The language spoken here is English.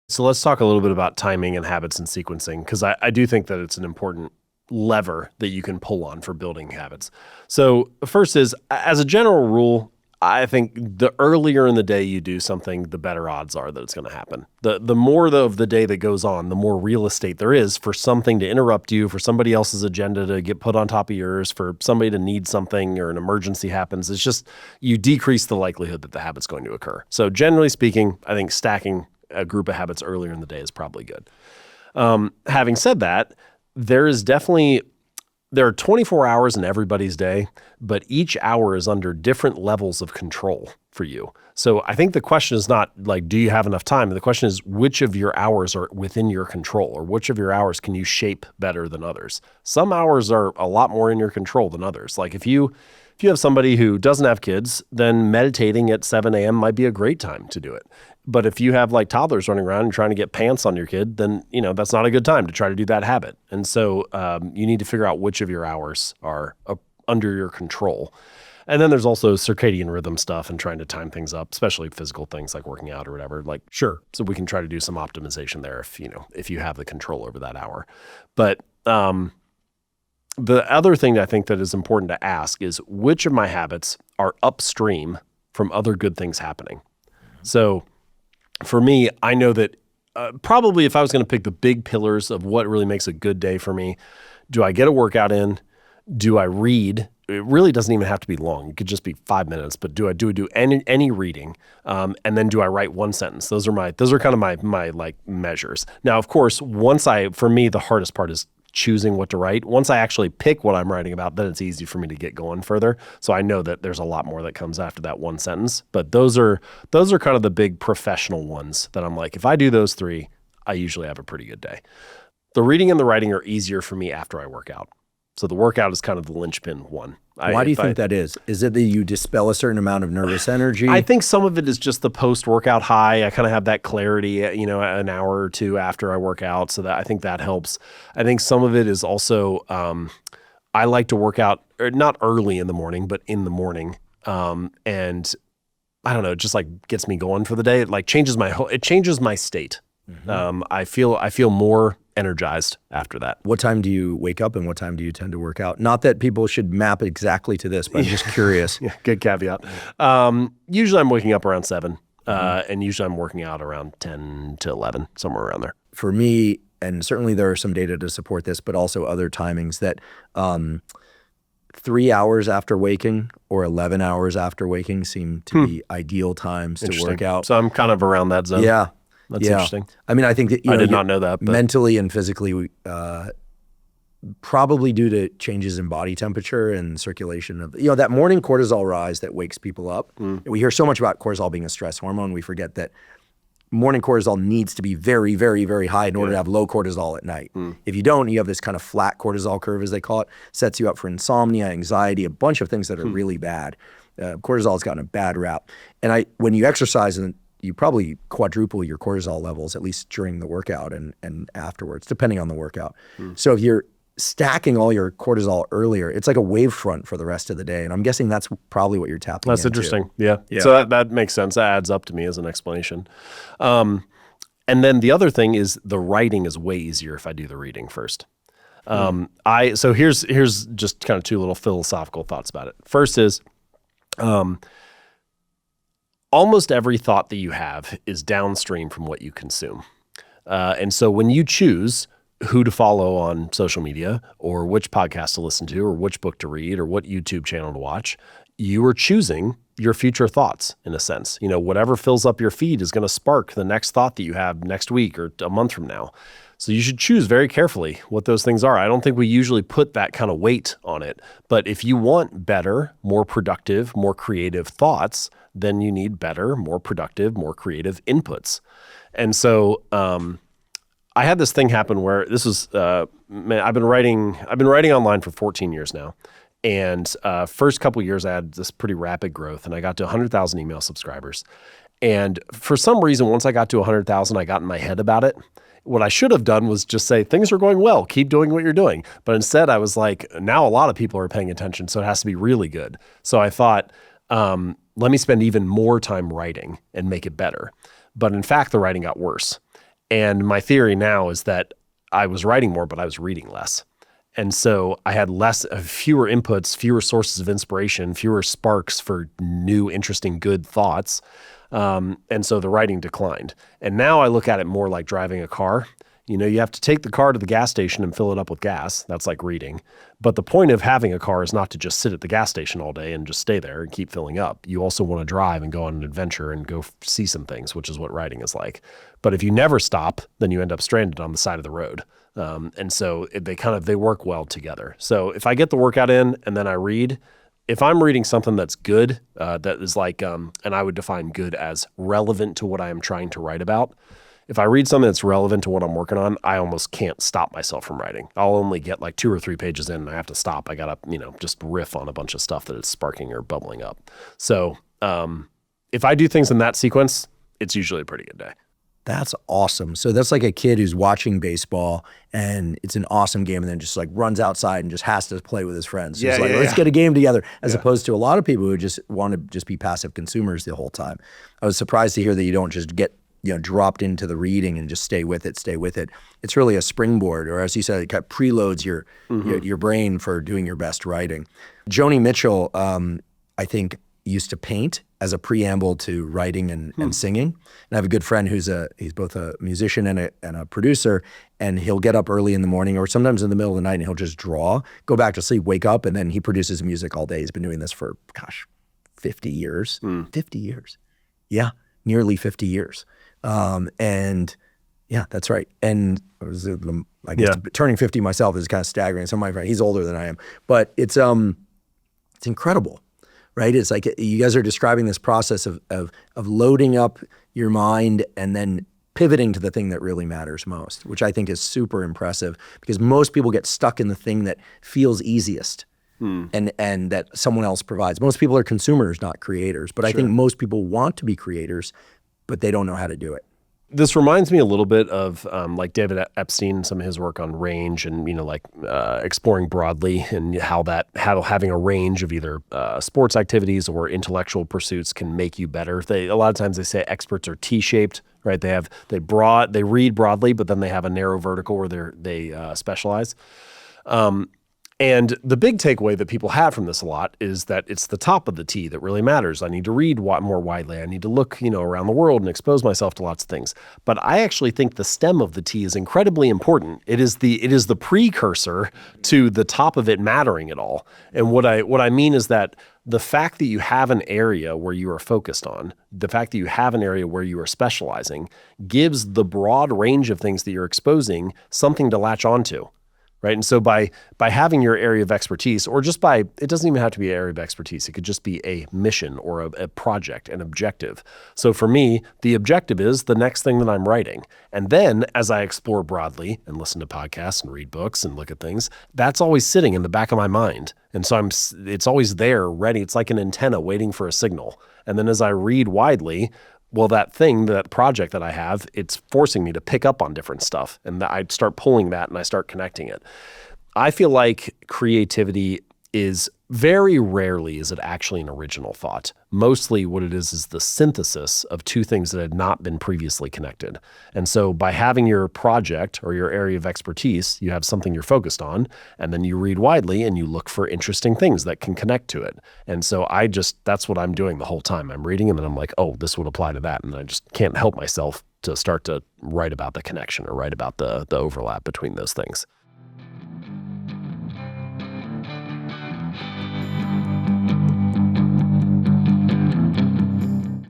So let's talk a little bit about timing and habits and sequencing, because I do think that it's an important lever that you can pull on for building habits. So first is, as a general rule, I think the earlier in the day you do something, the better odds are that it's going to happen. The more of the day that goes on, the more real estate there is for something to interrupt you, for somebody else's agenda to get put on top of yours, for somebody to need something or an emergency happens. It's just, you decrease the likelihood that the habit's going to occur. So generally speaking, I think stacking a group of habits earlier in the day is probably good. Having said that, there are 24 hours in everybody's day, but each hour is under different levels of control for you. So I think the question is not like, do you have enough time? The question is, which of your hours are within your control, or which of your hours can you shape better than others? Some hours are a lot more in your control than others. Like if you have somebody who doesn't have kids, then meditating at 7 a.m. might be a great time to do it. But if you have like toddlers running around and trying to get pants on your kid, then that's not a good time to try to do that habit. And so you need to figure out which of your hours are under your control. And then there's also circadian rhythm stuff and trying to time things up, especially physical things like working out or whatever. Like, sure, so we can try to do some optimization there if you have the control over that hour. But the other thing that I think that is important to ask is, which of my habits are upstream from other good things happening? So for me, I know that probably if I was going to pick the big pillars of what really makes a good day for me, do I get a workout in? Do I read? It really doesn't even have to be long. It could just be 5 minutes, but do I do any reading? And then do I write one sentence? Those are kind of my like measures. Now, of course, for me, the hardest part is choosing what to write. Once I actually pick what I'm writing about, then it's easy for me to get going further. So I know that there's a lot more that comes after that one sentence. But those are kind of the big professional ones that I'm like, if I do those three, I usually have a pretty good day. The reading and the writing are easier for me after I work out. So the workout is kind of the linchpin one. Why do you think that is? Is it that you dispel a certain amount of nervous energy? I think some of it is just the post-workout high. I kind of have that clarity, an hour or two after I work out. So that I think that helps. I think some of it is also, I like to work out, or not early in the morning, but in the morning. And I don't know, it just like gets me going for the day. It like changes my state. Mm-hmm. I feel more energized after that. What time do you wake up and what time do you tend to work out? Not that people should map exactly to this, but I'm just curious. Yeah, good caveat. Usually I'm waking up around 7, and usually I'm working out around 10 to 11, somewhere around there. For me, and certainly there are some data to support this, but also other timings that 3 hours after waking or 11 hours after waking seem to be ideal times to work out. So I'm kind of around that zone. Yeah. That's interesting. I mean, I think that I did not know that. But mentally and physically, probably due to changes in body temperature and circulation of that morning cortisol rise that wakes people up. We hear so much about cortisol being a stress hormone. We forget that morning cortisol needs to be very, very, very high in order to have low cortisol at night. If you don't, you have this kind of flat cortisol curve, as they call it, sets you up for insomnia, anxiety, a bunch of things that are really bad. Cortisol has gotten a bad rap. And when you exercise, and you probably quadruple your cortisol levels, at least during the workout and afterwards, depending on the workout. So if you're stacking all your cortisol earlier, it's like a wave front for the rest of the day. And I'm guessing that's probably what you're tapping into. That's interesting. Yeah. So that makes sense. That adds up to me as an explanation. And then the other thing is the writing is way easier if I do the reading first. So here's just kind of two little philosophical thoughts about it. First is, almost every thought that you have is downstream from what you consume. And so when you choose who to follow on social media or which podcast to listen to or which book to read or what YouTube channel to watch, you are choosing your future thoughts in a sense. Whatever fills up your feed is going to spark the next thought that you have next week or a month from now. So you should choose very carefully what those things are. I don't think we usually put that kind of weight on it. But if you want better, more productive, more creative thoughts, then you need better, more productive, more creative inputs. And so I had this thing happen where this was, I've been writing online for 14 years now. And first couple of years, I had this pretty rapid growth, and I got to 100,000 email subscribers. And for some reason, once I got to 100,000, I got in my head about it. What I should have done was just say, things are going well, keep doing what you're doing. But instead, I was like, now a lot of people are paying attention, so it has to be really good. So I thought, let me spend even more time writing and make it better. But in fact, the writing got worse. And my theory now is that I was writing more, but I was reading less. And so I had fewer inputs, fewer sources of inspiration, fewer sparks for new, interesting, good thoughts. And so the writing declined. And now I look at it more like driving a car. You know, you have to take the car to the gas station and fill it up with gas. That's like reading. But the point of having a car is not to just sit at the gas station all day and just stay there and keep filling up. You also want to drive and go on an adventure and go see some things, which is what writing is like. But if you never stop, then you end up stranded on the side of the road. And so they work well together. So if I get the workout in and then I read, if I'm reading something that's good, that is like, and I would define good as relevant to what I am trying to write about. If I read something that's relevant to what I'm working on, I almost can't stop myself from writing. I'll only get like 2 or 3 pages in and I have to stop. I got to, just riff on a bunch of stuff that is sparking or bubbling up. So if I do things in that sequence, it's usually a pretty good day. That's awesome. So that's like a kid who's watching baseball and it's an awesome game and then just like runs outside and just has to play with his friends. So let's get a game together, as opposed to a lot of people who just want to just be passive consumers the whole time. I was surprised to hear that you don't just get dropped into the reading and just stay with it. It's really a springboard, or as you said, it kind of preloads your brain for doing your best writing. Joni Mitchell, I think, used to paint as a preamble to writing and singing. And I have a good friend he's both a musician and a producer, and he'll get up early in the morning or sometimes in the middle of the night and he'll just draw, go back to sleep, wake up, and then he produces music all day. He's been doing this for, 50 years. 50 years. Yeah, nearly 50 years. And yeah, that's right. And I guess turning 50 myself is kind of staggering. Some of my friends, he's older than I am, but it's incredible, right? It's like you guys are describing this process of loading up your mind and then pivoting to the thing that really matters most, which I think is super impressive because most people get stuck in the thing that feels easiest. And that someone else provides. Most people are consumers, not creators. But I think most people want to be creators, but they don't know how to do it. This reminds me a little bit of like David Epstein, some of his work on range and, exploring broadly and how having a range of either sports activities or intellectual pursuits can make you better. A lot of times they say experts are T-shaped, right? They read broadly, but then they have a narrow vertical where they specialize. And the big takeaway that people have from this a lot is that it's the top of the T that really matters. I need to read more widely. I need to look, around the world and expose myself to lots of things. But I actually think the stem of the T is incredibly important. It is the precursor to the top of it mattering at all. And what I mean is that the fact that you have an area where you are focused on, the fact that you have an area where you are specializing, gives the broad range of things that you're exposing something to latch onto. Right. And so by having your area of expertise, or just it doesn't even have to be an area of expertise. It could just be a mission or a project, an objective. So for me, the objective is the next thing that I'm writing. And then as I explore broadly and listen to podcasts and read books and look at things, that's always sitting in the back of my mind. And so it's always there ready. It's like an antenna waiting for a signal. And then as I read widely, well, that project that I have, it's forcing me to pick up on different stuff. And I start pulling that and I start connecting it. I feel like creativity is very rarely is it actually an original thought. Mostly what it is the synthesis of two things that had not been previously connected. And so by having your project or your area of expertise, you have something you're focused on, and then you read widely and you look for interesting things that can connect to it. And so that's what I'm doing the whole time. I'm reading and then I'm like, oh, this would apply to that. And I just can't help myself to start to write about the connection or write about the overlap between those things.